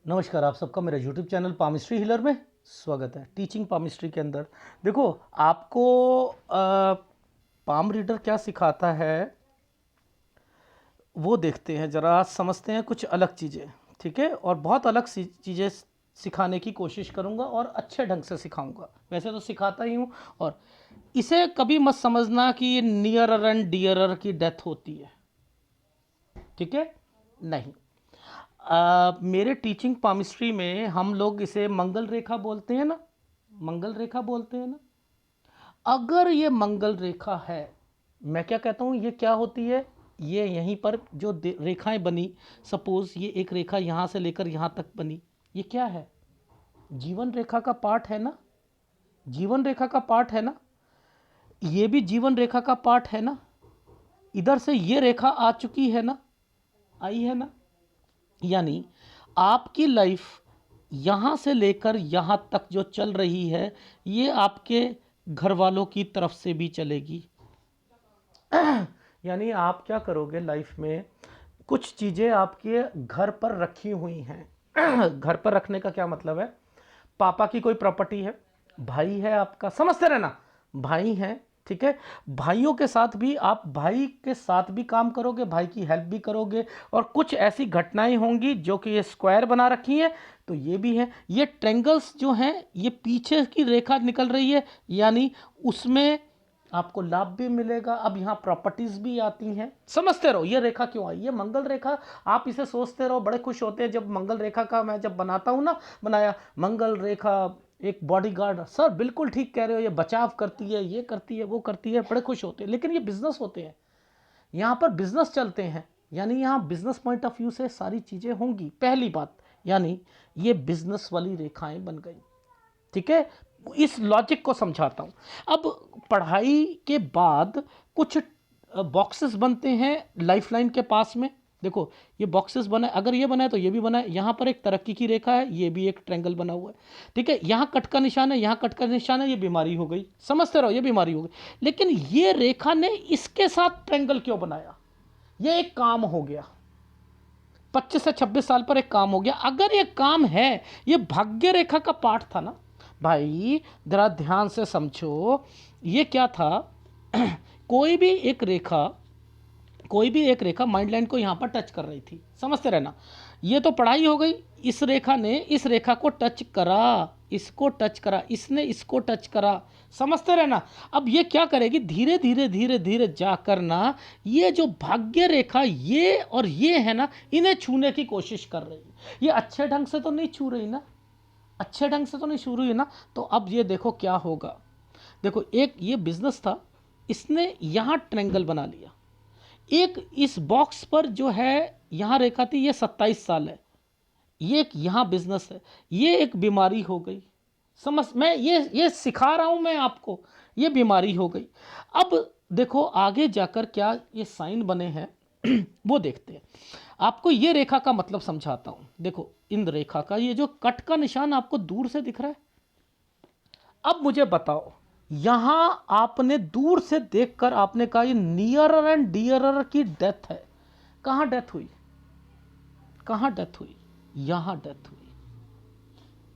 नमस्कार, आप सबका मेरा यूट्यूब चैनल पामिस्ट्री हीलर में स्वागत है। टीचिंग पामिस्ट्री के अंदर देखो, आपको पाम रीडर क्या सिखाता है वो देखते हैं, ज़रा समझते हैं कुछ अलग चीज़ें। ठीक है, और बहुत अलग सी चीज़ें सिखाने की कोशिश करूँगा और अच्छे ढंग से सिखाऊंगा। वैसे तो सिखाता ही हूँ। और इसे कभी मत समझना कि ये नियरर एंड डियरर की डेथ होती है। ठीक है, नहीं। मेरे टीचिंग पामिस्ट्री में हम लोग इसे मंगल रेखा बोलते हैं ना, मंगल रेखा बोलते हैं ना। अगर ये मंगल रेखा है, मैं क्या कहता हूँ, ये क्या होती है, ये यहीं पर जो रेखाएं बनी, सपोज ये एक रेखा यहाँ से लेकर यहाँ तक बनी, ये क्या है? जीवन रेखा का पार्ट है ना, जीवन रेखा का पार्ट है ना। ये भी जीवन रेखा का पार्ट है ना। इधर से ये रेखा आ चुकी है ना, आई है ना। यानी आपकी लाइफ यहाँ से लेकर यहाँ तक जो चल रही है, ये आपके घर वालों की तरफ से भी चलेगी। यानी आप क्या करोगे लाइफ में, कुछ चीज़ें आपके घर पर रखी हुई हैं। घर पर रखने का क्या मतलब है? पापा की कोई प्रॉपर्टी है, भाई है आपका, समझते रहना, भाई है। ठीक है, भाइयों के साथ भी आप भाई के साथ भी काम करोगे, भाई की हेल्प भी करोगे। और कुछ ऐसी घटनाएं होंगी जो कि ये स्क्वायर बना रखी हैं, तो ये भी है। ये ट्रेंगल्स जो हैं, ये पीछे की रेखा निकल रही है, यानी उसमें आपको लाभ भी मिलेगा। अब यहाँ प्रॉपर्टीज भी आती हैं। समझते रहो ये रेखा क्यों आई, ये मंगल रेखा। आप इसे सोचते रहो, बड़े खुश होते हैं जब मंगल रेखा का मैं जब बनाता हूँ ना, बनाया मंगल रेखा एक बॉडीगार्ड। सर बिल्कुल ठीक कह रहे हो, ये बचाव करती है, ये करती है, वो करती है, बड़े खुश होते हैं। लेकिन ये बिजनेस होते हैं, यहाँ पर बिजनेस चलते हैं, यानी यहाँ बिजनेस पॉइंट ऑफ व्यू से सारी चीज़ें होंगी। पहली बात, यानी ये बिजनेस वाली रेखाएं बन गई। ठीक है, इस लॉजिक को समझाता हूं। अब पढ़ाई के बाद कुछ बॉक्सेस बनते हैं लाइफलाइन के पास में। देखो ये बॉक्सेस बना है, अगर ये बना है तो ये भी बना है। यहां पर एक तरक्की की रेखा है, ये भी एक ट्रायंगल बना हुआ है। ठीक है, यहां कट का निशान है, यहां कट का निशान है, ये बीमारी हो गई। समझते रहो, ये बीमारी हो गई। लेकिन ये रेखा ने इसके साथ ट्रायंगल क्यों बनाया? ये एक काम हो गया, 25 से 26 साल पर एक काम हो गया। अगर ये काम है, ये भाग्य रेखा का पार्ट था ना भाई, जरा ध्यान से समझो। ये क्या था? कोई भी एक रेखा, कोई भी एक रेखा माइंड लाइन को यहां पर टच कर रही थी। समझते रहना, ये तो पढ़ाई हो गई। इस रेखा ने इस रेखा को टच करा, इसको टच करा, इसने इसको टच करा। समझते रहना। अब ये क्या करेगी, धीरे धीरे धीरे धीरे जाकर ना, ये जो भाग्य रेखा ये और ये है ना, इन्हें छूने की कोशिश कर रही है। ये अच्छे ढंग से तो नहीं छू रही ना, अच्छे ढंग से तो नहीं शुरू हुई ना। तो अब ये देखो क्या होगा। देखो एक ये बिजनेस था, इसने यहां ट्रायंगल बना लिया। एक इस बॉक्स पर जो है यहां रेखा थी, ये 27 साल है। ये एक यहां बिजनेस है, ये एक बीमारी हो गई। समझ, मैं ये सिखा रहा हूं मैं आपको, ये बीमारी हो गई। अब देखो आगे जाकर क्या ये साइन बने हैं वो देखते हैं। आपको ये रेखा का मतलब समझाता हूं। देखो इन रेखा का ये जो कट का निशान आपको दूर से दिख रहा है। अब मुझे बताओ, यहां आपने दूर से देखकर आपने कहा ये नियरर एंड डियरर की डेथ है। कहां डेथ हुई, कहां डेथ हुई? यहां डेथ हुई।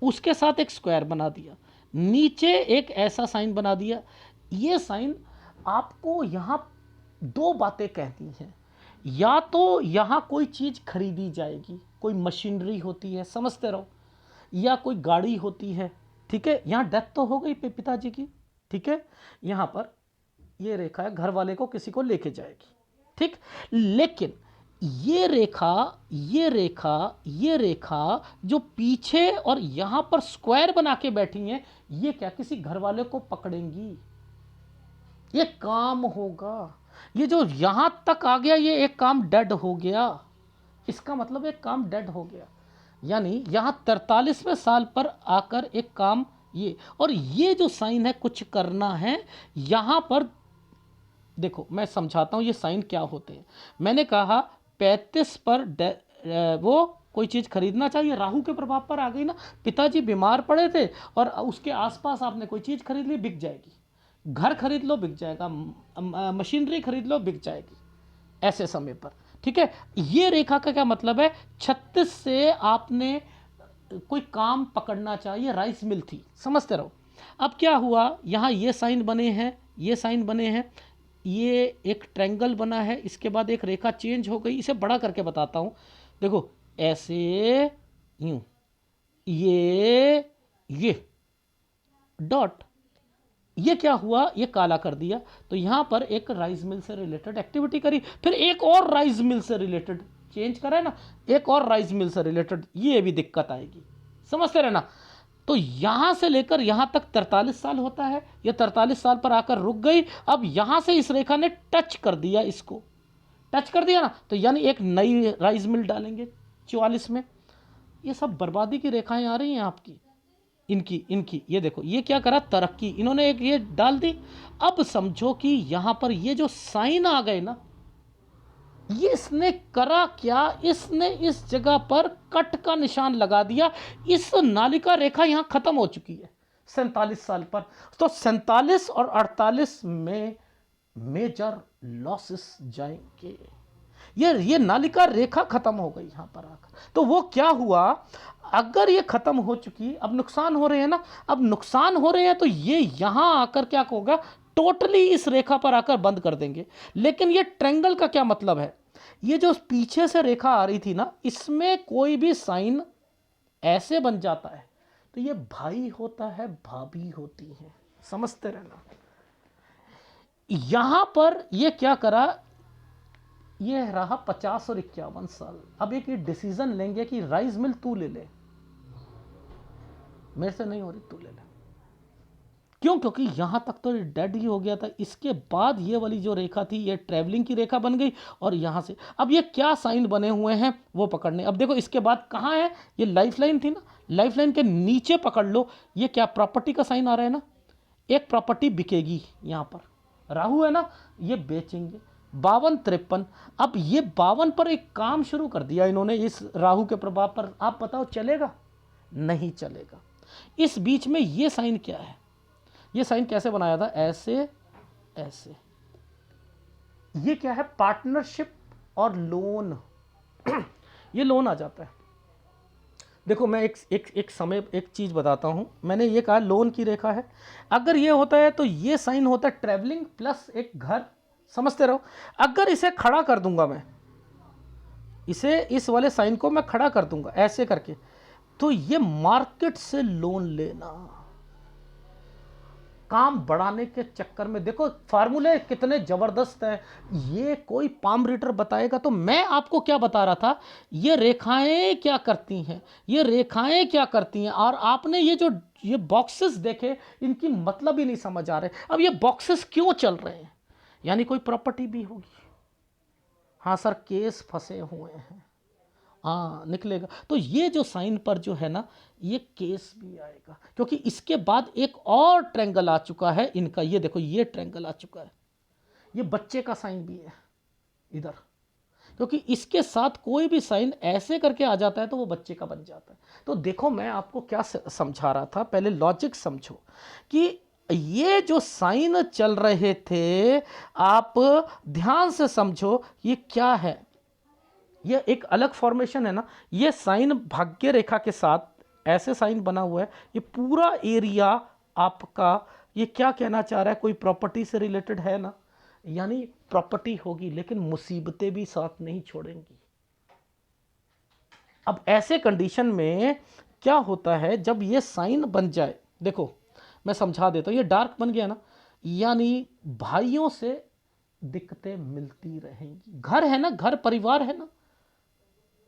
उसके साथ एक स्क्वायर बना दिया, नीचे एक ऐसा साइन बना दिया। ये साइन आपको यहां दो बातें कहती हैं। या तो यहां कोई चीज खरीदी जाएगी, कोई मशीनरी होती है, समझते रहो, या कोई गाड़ी होती है। ठीक है, यहां डेथ तो हो गई पिताजी की। ठीक है, यहां पर ये रेखा है, घर वाले को किसी को लेके जाएगी। ठीक, लेकिन ये रेखा, ये रेखा, ये रेखा जो पीछे और यहां पर स्क्वायर बना के बैठी हैं, ये क्या किसी घर वाले को पकड़ेंगी? ये काम होगा। ये जो यहां तक आ गया, ये एक काम डेड हो गया। इसका मतलब एक काम डेड हो गया, यानी यहां 43वें साल पर आकर एक काम ये, और ये जो साइन है कुछ करना है यहां पर। देखो मैं समझाता हूं ये साइन क्या होते हैं। मैंने कहा 35 पर वो कोई चीज़ खरीदना चाहिए, राहु के प्रभाव पर आ गई ना। पिताजी बीमार पड़े थे और उसके आसपास आपने कोई चीज़ खरीद ली, बिक जाएगी। घर खरीद लो, बिक जाएगा। मशीनरी खरीद लो, बिक जाएगी ऐसे समय पर। ठीक है, ये रेखा का क्या मतलब है? 36 से आपने कोई काम पकड़ना चाहिए, राइस मिल थी, समझते रहो। अब क्या हुआ, यहाँ ये साइन बने हैं, ये साइन बने हैं, ये एक ट्रायंगल बना है, इसके बाद एक रेखा चेंज हो गई। इसे बड़ा करके बताता हूँ, देखो ऐसे, यूं, ये डॉट, ये क्या हुआ, ये काला कर दिया। तो यहां पर एक राइस मिल से रिलेटेड एक्टिविटी करी, फिर एक और राइस मिल से रिलेटेड चेंज करा है ना, एक और राइस मिल से रिलेटेड, ये भी दिक्कत आएगी, समझते रहना। तो यहां से लेकर यहां तक 43 साल होता है, ये 43 साल पर आकर रुक गई। अब यहां से इस रेखा ने टच कर दिया, इसको टच कर दिया ना, तो यानी एक नई राइस मिल डालेंगे 44 में। ये सब बर्बादी की रेखाएं आ रही हैं आपकी, इनकी ये देखो, ये क्या करा, तरक्की, इन्होंने एक ये डाल दी। अब समझो कि यहां पर ये जो साइन आ गए ना, ये इसने करा क्या, इसने इस जगह पर कट का निशान लगा दिया। इस नालिका रेखा यहां खत्म हो चुकी है 47 साल पर। तो 47 और 48 में मेजर लॉसेस जाएंगे। ये नालिका रेखा खत्म हो गई यहां पर आकर। तो वो क्या हुआ, अगर ये खत्म हो चुकी, अब नुकसान हो रहे हैं ना, अब नुकसान हो रहे हैं, तो ये यहां आकर क्या होगा, टोटली इस रेखा पर आकर बंद कर देंगे। लेकिन ये ट्रायंगल का क्या मतलब है, ये जो पीछे से रेखा आ रही थी ना, इसमें कोई भी साइन ऐसे बन जाता है तो ये भाई होता है, भाभी होती है, समझते रहना। यहां पर ये क्या करा, ये रहा 50 और 51 साल। अब एक ये डिसीजन लेंगे कि राइस मिल तू ले ले, मेरे से नहीं हो रही, तू ले ले। क्यों, क्योंकि यहां तक तो डेड ही हो गया था। इसके बाद ये वाली जो रेखा थी, ये ट्रैवलिंग की रेखा बन गई, और यहां से अब ये क्या साइन बने हुए हैं वो पकड़ने। अब देखो इसके बाद कहां है, ये लाइफ लाइन थी ना, लाइफ लाइन के नीचे पकड़ लो, ये क्या प्रॉपर्टी का साइन आ रहा है ना, एक प्रॉपर्टी बिकेगी यहां पर, राहु है ना, ये बेचेंगे 52-53। अब ये 52 पर एक काम शुरू कर दिया इन्होंने इस राहु के प्रभाव पर। आप बताओ चलेगा, नहीं चलेगा। इस बीच में ये साइन क्या है, ये साइन कैसे बनाया था, ऐसे ऐसे, ये क्या है, पार्टनरशिप और लोन ये लोन आ जाता है। देखो मैं एक समय एक चीज बताता हूं, मैंने ये कहा लोन की रेखा है, अगर ये होता है तो ये साइन होता है ट्रैवलिंग प्लस एक घर, समझते रहो। अगर इसे खड़ा कर दूंगा मैं, इसे इस वाले साइन को मैं खड़ा कर दूंगा ऐसे करके, तो ये मार्केट से लोन लेना, काम बढ़ाने के चक्कर में। देखो फार्मूले कितने जबरदस्त हैं, ये कोई पाम रीडर बताएगा। तो मैं आपको क्या बता रहा था, ये रेखाएं क्या करती हैं, ये रेखाएं क्या करती हैं, और आपने ये बॉक्सेस देखे, इनकी मतलब ही नहीं समझ आ रहे। अब ये बॉक्सेस क्यों चल रहे हैं, यानी कोई प्रॉपर्टी भी होगी। हाँ सर, केस फंसे हुए हैं, हाँ निकलेगा। तो ये जो साइन पर जो है ना, ये केस भी आएगा, क्योंकि इसके बाद एक और ट्रायंगल आ चुका है इनका। ये देखो, ये ट्रायंगल आ चुका है, ये बच्चे का साइन भी है इधर, क्योंकि इसके साथ कोई भी साइन ऐसे करके आ जाता है तो वो बच्चे का बन जाता है। तो देखो मैं आपको क्या समझा रहा था, पहले लॉजिक समझो कि ये जो साइन चल रहे थे, आप ध्यान से समझो ये क्या है। ये एक अलग फॉर्मेशन है ना, ये साइन भाग्य रेखा के साथ ऐसे साइन बना हुआ है। ये पूरा एरिया आपका, ये क्या कहना चाह रहा है, कोई प्रॉपर्टी से रिलेटेड है ना, यानी प्रॉपर्टी होगी, लेकिन मुसीबतें भी साथ नहीं छोड़ेंगी। अब ऐसे कंडीशन में क्या होता है, जब ये साइन बन जाए, देखो मैं समझा देता हूं, ये डार्क बन गया ना, यानी भाइयों से दिक्कतें मिलती रहेंगी। घर है ना, घर परिवार है ना,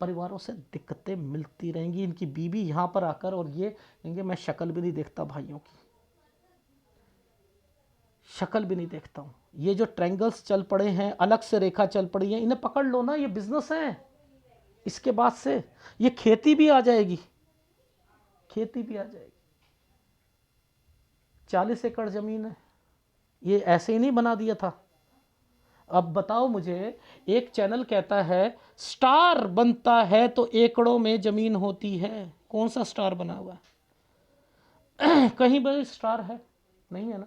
परिवारों से दिक्कतें मिलती रहेंगी। इनकी बीवी यहां पर आकर, और ये कहेंगे मैं शक्ल भी नहीं देखता भाइयों की, शक्ल भी नहीं देखता हूं। ये जो ट्रायंगल्स चल पड़े हैं, अलग से रेखा चल पड़ी है, इन्हें पकड़ लो ना, ये बिजनेस है। इसके बाद से ये खेती भी आ जाएगी, खेती भी आ जाएगी। 40 एकड़ जमीन है, ये ऐसे ही नहीं बना दिया था। अब बताओ मुझे, एक चैनल कहता है स्टार बनता है तो एकड़ों में जमीन होती है। कौन सा स्टार बना हुआ है कहीं पर स्टार है? नहीं है ना,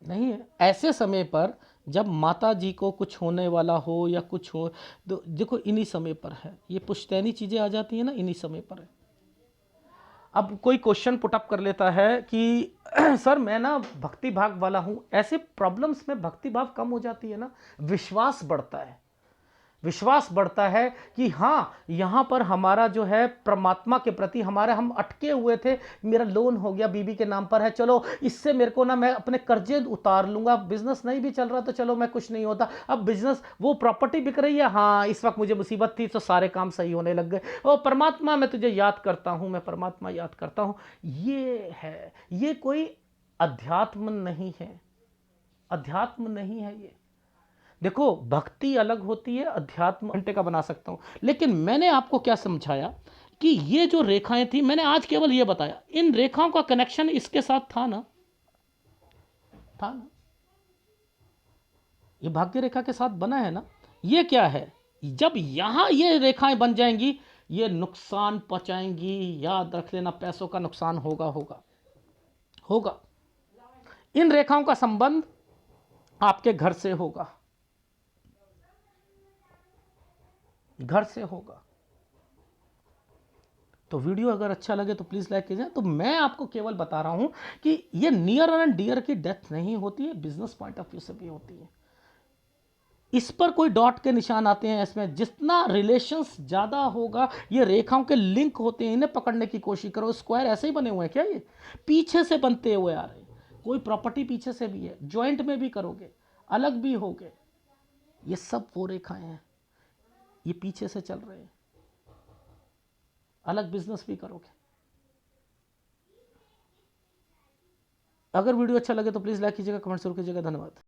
नहीं है। ऐसे समय पर जब माता जी को कुछ होने वाला हो या कुछ हो, तो देखो इन्हीं समय पर है, ये पुश्तैनी चीज़ें आ जाती हैं ना, इन्हीं समय पर है। अब कोई क्वेश्चन पुटअप कर लेता है कि सर मैं ना भक्ति भाव वाला हूं, ऐसे प्रॉब्लम्स में भक्ति भाव कम हो जाती है ना, विश्वास बढ़ता है। विश्वास बढ़ता है कि हाँ, यहां पर हमारा जो है परमात्मा के प्रति हमारे, हम अटके हुए थे, मेरा लोन हो गया, बीबी के नाम पर है, चलो इससे मेरे को ना मैं अपने कर्जे उतार लूंगा, बिजनेस नहीं भी चल रहा तो चलो मैं कुछ नहीं होता, अब बिजनेस, वो प्रॉपर्टी बिक रही है, हाँ इस वक्त मुझे मुसीबत थी तो सारे काम सही होने लग गए, ओ परमात्मा मैं तुझे याद करता हूं, मैं परमात्मा याद करता हूं। ये है, ये कोई अध्यात्म नहीं है, अध्यात्म नहीं है ये। देखो भक्ति अलग होती है, अध्यात्म घंटे का बना सकता हूं, लेकिन मैंने आपको क्या समझाया कि ये जो रेखाएं थी, मैंने आज केवल ये बताया, इन रेखाओं का कनेक्शन इसके साथ था ना, था ना, ये भाग्य रेखा के साथ बना है ना। ये क्या है, जब यहां ये रेखाएं बन जाएंगी, ये नुकसान पहुंचाएंगी, याद रख लेना, पैसों का नुकसान होगा होगा होगा। इन रेखाओं का संबंध आपके घर से होगा, घर से होगा। तो वीडियो अगर अच्छा लगे तो प्लीज़ लाइक कीजिए। तो मैं आपको केवल बता रहा हूं कि ये नियर एंड डियर की डेथ नहीं होती है, बिजनेस पॉइंट ऑफ व्यू से भी होती है। इस पर कोई डॉट के निशान आते हैं, इसमें जितना रिलेशंस ज़्यादा होगा, ये रेखाओं के लिंक होते हैं, इन्हें पकड़ने की कोशिश करो। स्क्वायर ऐसे ही बने हुए हैं क्या, ये पीछे से बनते हुए आ रहे हैं, कोई प्रॉपर्टी पीछे से भी है, ज्वाइंट में भी करोगे, अलग भी होगे, ये सब वो रेखाएं हैं, ये पीछे से चल रहे हैं, अलग बिजनेस भी करोगे। अगर वीडियो अच्छा लगे तो प्लीज़ लाइक कीजिएगा, कमेंट जरूर कीजिएगा। धन्यवाद।